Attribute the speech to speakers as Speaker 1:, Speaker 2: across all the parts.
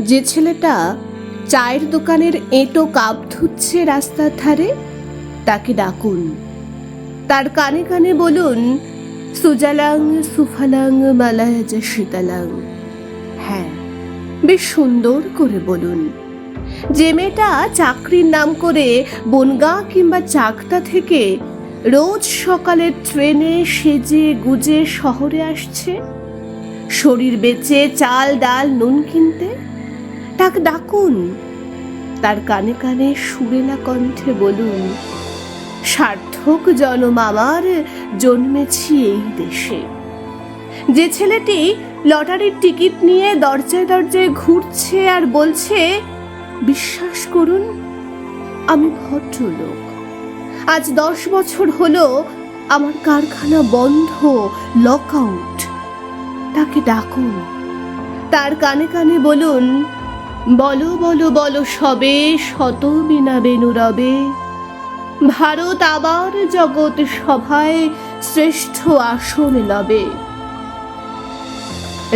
Speaker 1: যে ছেলেটা চায়ের দোকানের এঁটো কাপ ধুচ্ছে রাস্তার ধারে, তাকে ডাকুন। তার কানে কানে বলুন, সুজালাং সুফালাং মালায়াজ শীতালাং। হ্যাঁ, বেশ সুন্দর করে বলুন। যে মেয়েটা চাকরির নাম করে বনগাঁ কিংবা চাকদা থেকে রোজ সকালের ট্রেনে সেজে গুজে শহরে আসছে শরীর বেচে চাল ডাল নুন কিনতে, তাকে ডাকুন। তার কানে কানে সুরেলা কণ্ঠে বলুন, সার্থক জনম আমার, জন্মেছি এই দেশে। যে ছেলেটি লটারির টিকিট নিয়ে দরজায় দরজায় ঘুরছে আর বলছে, বিশ্বাস করুন আমি ভদ্রলোক, আজ 10 বছর হলো আমার কারখানা বন্ধ, লক আউট, তাকে ডাকুন। তার কানে কানে বলুন, বলো বলো বলো সবে, শত বিনা বেনু রবে, ভারত আবার জগৎ সভায় শ্রেষ্ঠ আসন লবে।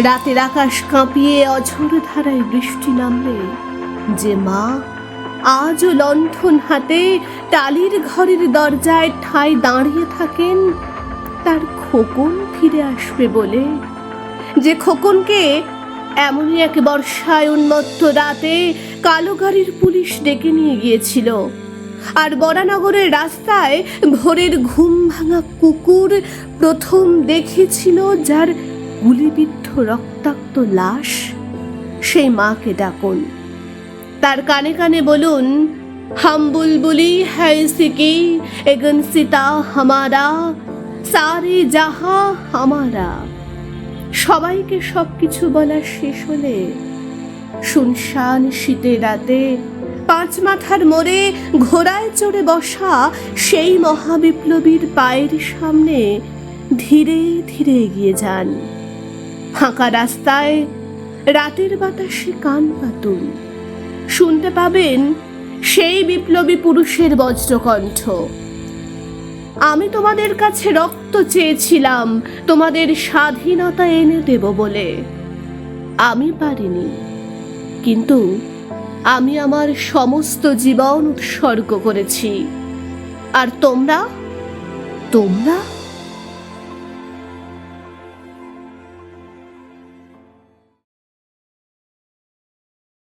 Speaker 1: রাতের আকাশ কাঁপিয়ে অঝোর ধারায় বৃষ্টি নামলে যে মা আজও লণ্ঠন হাতে টালির ঘরের দরজায় ঠায় দাঁড়িয়ে থাকেন তার খোকন ফিরে আসবে বলে, যে খোকনকে এমনই এক বর্ষায় উন্মত্ত রাতে কালো গাড়ির পুলিশ ডেকে নিয়ে গিয়েছিল, আর বরানগরের রাস্তায় ভোরের ঘুম ভাঙা কুকুর প্রথম দেখেছিল যার গুলিবিদ্ধ রক্তাক্ত লাশ, সেই মাকে ডাকুন। তার কানে কানে বলুন, হাম বুলবুলি হ্যায় সিকি এগন সিতা হামারা, সারে জাহা হামারা। সবাইকে সবকিছু বলা শেষ হলে শুনশান শীতের রাতে 5 মাথার মোড়ে ঘোড়ায় চড়ে বসা সেই মহাবিপ্লবীর পায়ের সামনে ধীরে ধীরে এগিয়ে যান। ফাঁকা রাস্তায় রাতের বাতাসে কান পাতুন, শুনতে পাবেন সেই বিপ্লবী পুরুষের বজ্রকণ্ঠ, আমি তোমাদের কাছে রক্ত চেয়েছিলাম তোমাদের স্বাধীনতা এনে দেব বলে, আমি পারিনি, কিন্তু আমি আমার সমস্ত জীবন উৎসর্গ করেছি। আর তোমরা